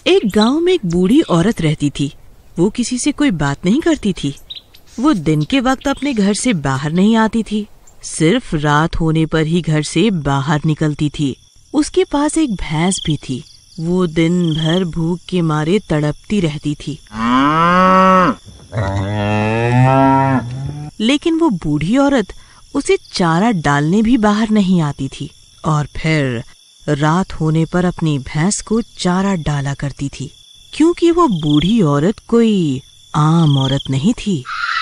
एक गांव में एक बूढ़ी औरत रहती थी। वो किसी से कोई बात नहीं करती थी। वो दिन के वक्त अपने घर से बाहर नहीं आती थी, सिर्फ रात होने पर ही घर से बाहर निकलती थी। उसके पास एक भैंस भी थी। वो दिन भर भूख के मारे तड़पती रहती थी, लेकिन वो बूढ़ी औरत उसे चारा डालने भी बाहर नहीं आती थी और फिर रात होने पर अपनी भैंस को चारा डाला करती थी। क्योंकि वो बूढ़ी औरत कोई आम औरत नहीं थी,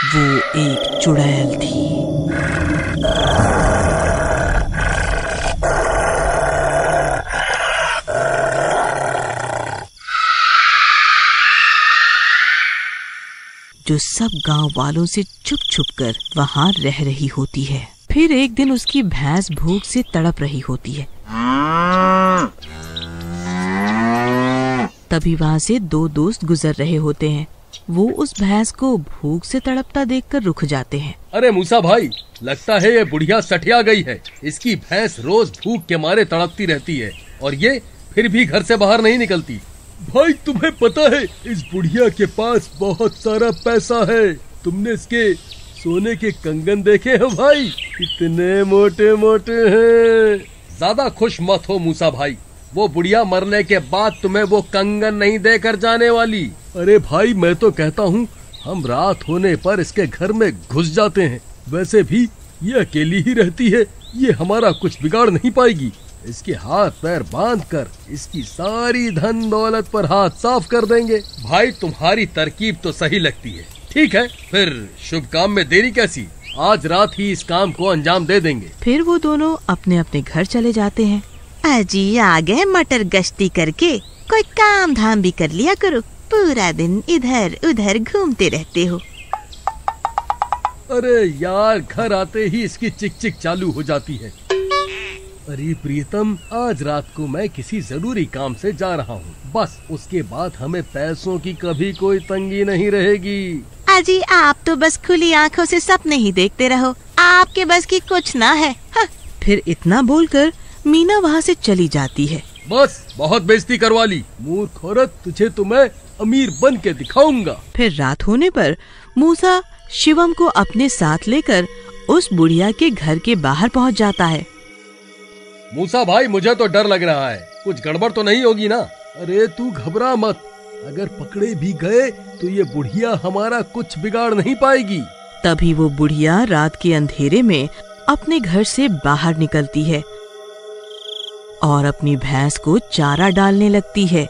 वो एक चुड़ैल थी। जो सब गांव वालों से छुप छुप कर वहां रह रही होती है। फिर एक दिन उसकी भैंस भूख से तड़प रही होती है। तभी वहां से दो दोस्त गुजर रहे होते हैं। वो उस भैंस को भूख से तड़पता देखकर रुक जाते हैं। अरे मूसा भाई, लगता है ये बुढ़िया सठिया गई है। इसकी भैंस रोज भूख के मारे तड़पती रहती है और ये फिर भी घर से बाहर नहीं निकलती। भाई तुम्हें पता है इस बुढ़िया के पास बहुत सारा पैसा है। तुमने इसके सोने के कंगन देखे हैं भाई? कितने मोटे मोटे हैं। ज्यादा खुश मत हो मूसा भाई, वो बुढ़िया मरने के बाद तुम्हें वो कंगन नहीं देकर जाने वाली। अरे भाई मैं तो कहता हूँ हम रात होने पर इसके घर में घुस जाते हैं। वैसे भी ये अकेली ही रहती है, ये हमारा कुछ बिगाड़ नहीं पाएगी। इसके हाथ पैर बांधकर इसकी सारी धन दौलत पर हाथ साफ कर देंगे। भाई तुम्हारी तरकीब तो सही लगती है। ठीक है, फिर शुभ काम में देरी कैसी, आज रात ही इस काम को अंजाम दे देंगे। फिर वो दोनों अपने अपने घर चले जाते हैं। अजी आ गए मटर गश्ती करके, कोई काम धाम भी कर लिया करो, पूरा दिन इधर उधर घूमते रहते हो। अरे यार, घर आते ही इसकी चिक चिक चालू हो जाती है। अरे प्रीतम, आज रात को मैं किसी जरूरी काम से जा रहा हूँ, बस उसके बाद हमें पैसों की कभी कोई तंगी नहीं रहेगी। अजी आप तो बस खुली आंखों से सपने ही देखते रहो, आपके बस की कुछ ना है। फिर इतना बोलकर मीना वहाँ से चली जाती है। बस बहुत बेइज्जती करवा ली। मूर्ख औरत, तुझे तो मैं अमीर बन के दिखाऊंगा। फिर रात होने पर मूसा शिवम को अपने साथ लेकर उस बुढ़िया के घर के बाहर पहुँच जाता है। मूसा भाई, मुझे तो डर लग रहा है, कुछ गड़बड़ तो नहीं होगी ना? अरे तू घबरा मत, अगर पकड़े भी गए तो ये बुढ़िया हमारा कुछ बिगाड़ नहीं पाएगी। तभी वो बुढ़िया रात के अंधेरे में अपने घर से बाहर निकलती है और अपनी भैंस को चारा डालने लगती है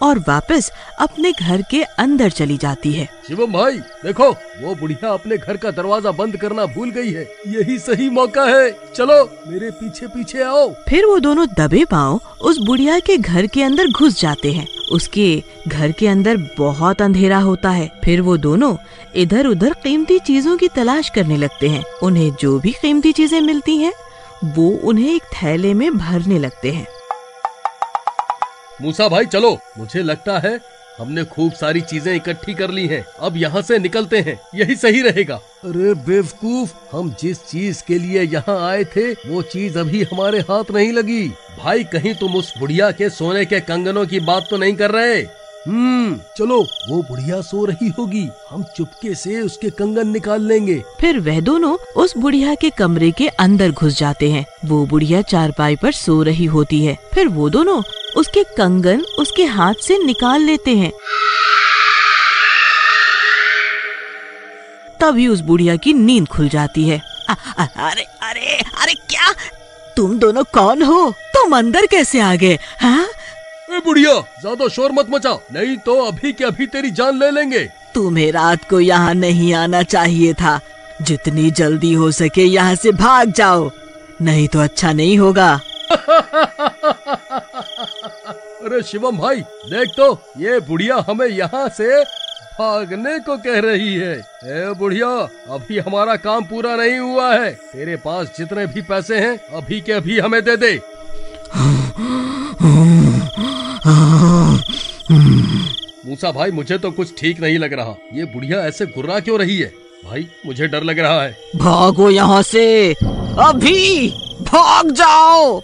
और वापस अपने घर के अंदर चली जाती है। शिवम भाई देखो, वो बुढ़िया अपने घर का दरवाजा बंद करना भूल गई है। यही सही मौका है, चलो मेरे पीछे पीछे आओ। फिर वो दोनों दबे पांव उस बुढ़िया के घर के अंदर घुस जाते हैं। उसके घर के अंदर बहुत अंधेरा होता है। फिर वो दोनों इधर उधर कीमती चीजों की तलाश करने लगते हैं। उन्हें जो भी कीमती चीजें मिलती हैं, वो उन्हें एक थैले में भरने लगते हैं। मूसा भाई चलो, मुझे लगता है हमने खूब सारी चीजें इकट्ठी कर ली हैं। अब यहाँ से निकलते हैं, यही सही रहेगा। अरे बेवकूफ, हम जिस चीज के लिए यहाँ आए थे वो चीज अभी हमारे हाथ नहीं लगी। भाई कहीं तुम उस बुढ़िया के सोने के कंगनों की बात तो नहीं कर रहे? चलो, वो बुढ़िया सो रही होगी, हम चुपके से उसके कंगन निकाल लेंगे। फिर वह दोनों उस बुढ़िया के कमरे के अंदर घुस जाते हैं। वो बुढ़िया चारपाई पर सो रही होती है। फिर वो दोनों उसके कंगन उसके हाथ से निकाल लेते हैं। तभी उस बुढ़िया की नींद खुल जाती है। अरे अरे अरे, क्या तुम दोनों कौन हो? तुम अंदर कैसे आ गए? हाँ? बुढ़िया, ज्यादा शोर मत मचा, नहीं तो अभी के अभी तेरी जान ले लेंगे। तुम्हें रात को यहाँ नहीं आना चाहिए था। जितनी जल्दी हो सके यहाँ से भाग जाओ, नहीं तो अच्छा नहीं होगा। अरे शिवम भाई देख तो, ये बुढ़िया हमें यहाँ से भागने को कह रही है। ए बुढ़िया, अभी हमारा काम पूरा नहीं हुआ है। तेरे पास जितने भी पैसे हैं अभी के अभी हमें दे दे। मूसा भाई, मुझे तो कुछ ठीक नहीं लग रहा। ये बुढ़िया ऐसे गुर्रा क्यों रही है? भाई मुझे डर लग रहा है। भागो यहाँ से, अभी भाग जाओ।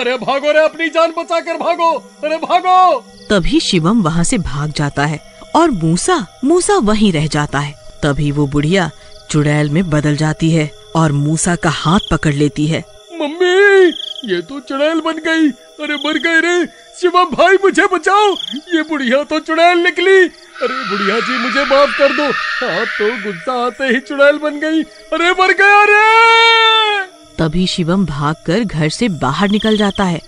अरे भागो रे, अपनी जान बचाकर भागो, अरे भागो। तभी शिवम वहाँ से भाग जाता है और मूसा वहीं रह जाता है। तभी वो बुढ़िया चुड़ैल में बदल जाती है और मूसा का हाथ पकड़ लेती है। मम्मी, ये तो चुड़ैल बन गई। अरे मर गए रे शिवम भाई, मुझे बचाओ, ये बुढ़िया तो चुड़ैल निकली। अरे बुढ़िया जी मुझे माफ कर दो, हाथ तो गुस्सा आते ही चुड़ैल बन गई। अरे मर गया रे। तभी शिवम भागकर घर से बाहर निकल जाता है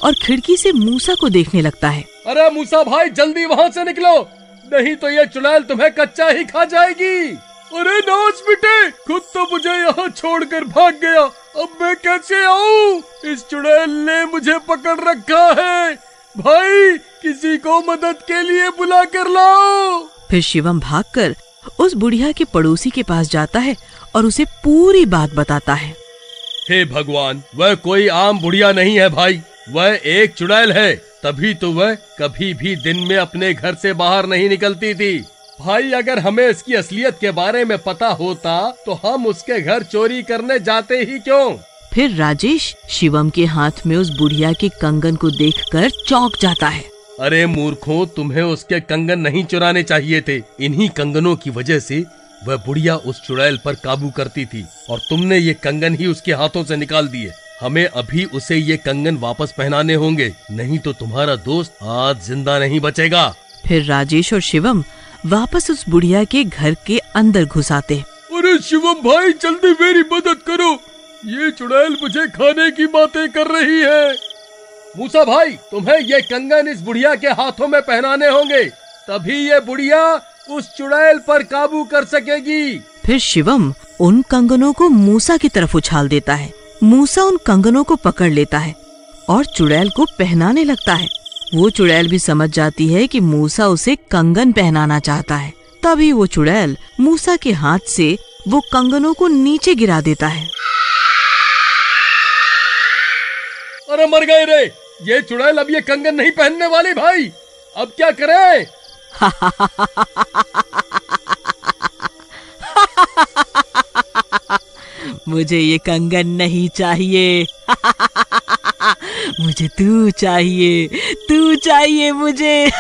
और खिड़की से मूसा को देखने लगता है। अरे मूसा भाई, जल्दी वहाँ से निकलो, नहीं तो ये चुड़ैल तुम्हें कच्चा ही खा जाएगी। अरे नाच बेटे, खुद तो मुझे यहाँ छोड़कर भाग गया, अब मैं कैसे आऊँ? इस चुड़ैल ने मुझे पकड़ रखा है। भाई, किसी को मदद के लिए बुला कर लाओ। फिर शिवम भागकर उस बुढ़िया के पड़ोसी के पास जाता है और उसे पूरी बात बताता है। हे भगवान, वह कोई आम बुढ़िया नहीं है भाई, वह एक चुड़ैल है। तभी तो वह कभी भी दिन में अपने घर से बाहर नहीं निकलती थी। भाई, अगर हमें इसकी असलियत के बारे में पता होता तो हम उसके घर चोरी करने जाते ही क्यों। फिर राजेश शिवम के हाथ में उस बुढ़िया के कंगन को देखकर चौंक जाता है। अरे मूर्खों, तुम्हें उसके कंगन नहीं चुराने चाहिए थे। इन्हीं कंगनों की वजह से वह बुढ़िया उस चुड़ैल पर काबू करती थी और तुमने ये कंगन ही उसके हाथों से निकाल दिए। हमें अभी उसे ये कंगन वापस पहनाने होंगे, नहीं तो तुम्हारा दोस्त आज जिंदा नहीं बचेगा। फिर राजेश और शिवम वापस उस बुढ़िया के घर के अंदर घुस आते। अरे शिवम भाई, जल्दी मेरी मदद करो, ये चुड़ैल मुझे खाने की बातें कर रही है। मूसा भाई, तुम्हें ये कंगन इस बुढ़िया के हाथों में पहनाने होंगे, तभी ये बुढ़िया उस चुड़ैल पर काबू कर सकेगी। फिर शिवम उन कंगनों को मूसा की तरफ उछाल देता है। मूसा उन कंगनों को पकड़ लेता है और चुड़ैल को पहनाने लगता है। वो चुड़ैल भी समझ जाती है कि मूसा उसे कंगन पहनाना चाहता है। तभी वो चुड़ैल मूसा के हाथ से वो कंगनों को नीचे गिरा देता है। अरे मर गए रे, ये चुड़ैल अब ये कंगन नहीं पहनने वाली। भाई, अब क्या करें? मुझे ये कंगन नहीं चाहिए। मुझे तू चाहिए मुझे।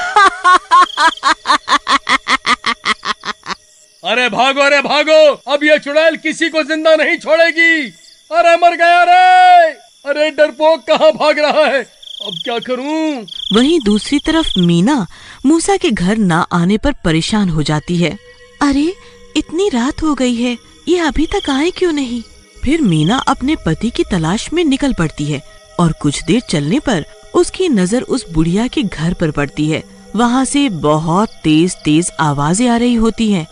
अरे भागो रे भागो, अब ये चुड़ैल किसी को जिंदा नहीं छोड़ेगी। अरे मर गया रे। अरे डरपोक कहाँ भाग रहा है, अब क्या करूं? वहीं दूसरी तरफ मीना मूसा के घर ना आने पर परेशान हो जाती है। अरे इतनी रात हो गई है, ये अभी तक आए क्यों नहीं? फिर मीना अपने पति की तलाश में निकल पड़ती है और कुछ देर चलने पर उसकी नजर उस बुढ़िया के घर पर पड़ती है। वहाँ से बहुत तेज तेज आवाजें आ रही होती हैं।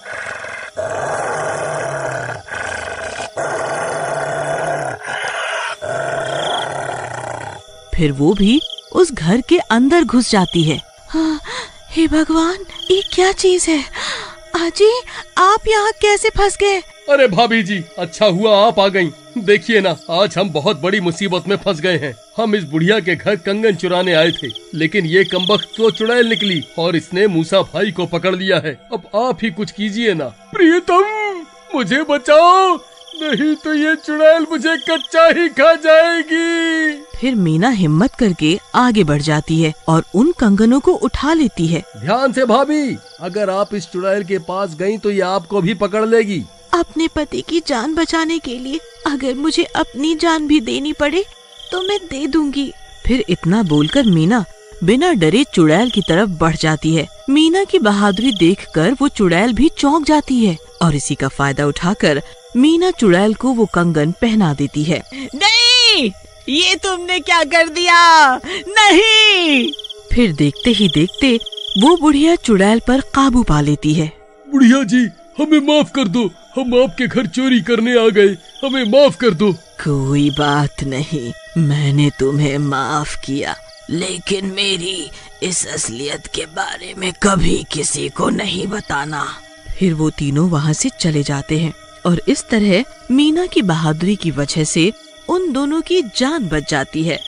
फिर वो भी उस घर के अंदर घुस जाती है। हाँ, हे भगवान, ये क्या चीज है? आजी, आप यहाँ कैसे फंस गए? अरे भाभी जी, अच्छा हुआ आप आ गईं। देखिए ना, आज हम बहुत बड़ी मुसीबत में फंस गए हैं। हम इस बुढ़िया के घर कंगन चुराने आए थे, लेकिन ये कमबख्त तो चुड़ैल निकली और इसने मूसा भाई को पकड़ लिया है। अब आप ही कुछ कीजिए ना। प्रियतम, मुझे बचाओ, नहीं तो ये चुड़ैल मुझे कच्चा ही खा जाएगी। फिर मीना हिम्मत करके आगे बढ़ जाती है और उन कंगनों को उठा लेती है। ध्यान से भाभी, अगर आप इस चुड़ैल के पास गईं तो ये आपको भी पकड़ लेगी। अपने पति की जान बचाने के लिए अगर मुझे अपनी जान भी देनी पड़े तो मैं दे दूंगी। फिर इतना बोलकर मीना बिना डरे चुड़ैल की तरफ बढ़ जाती है। मीना की बहादुरी देखकर वो चुड़ैल भी चौंक जाती है और इसी का फायदा उठाकर मीना चुड़ैल को वो कंगन पहना देती है। नहीं, ये तुमने क्या कर दिया? नहीं। फिर देखते ही देखते वो बुढ़िया चुड़ैल पर काबू पा लेती है। बुढ़िया जी, हमें माफ कर दो, हम आपके घर चोरी करने आ गए, हमें माफ कर दो। कोई बात नहीं, मैंने तुम्हें माफ किया, लेकिन मेरी इस असलियत के बारे में कभी किसी को नहीं बताना। फिर वो तीनों वहाँ से चले जाते हैं और इस तरह मीना की बहादुरी की वजह से उन दोनों की जान बच जाती है।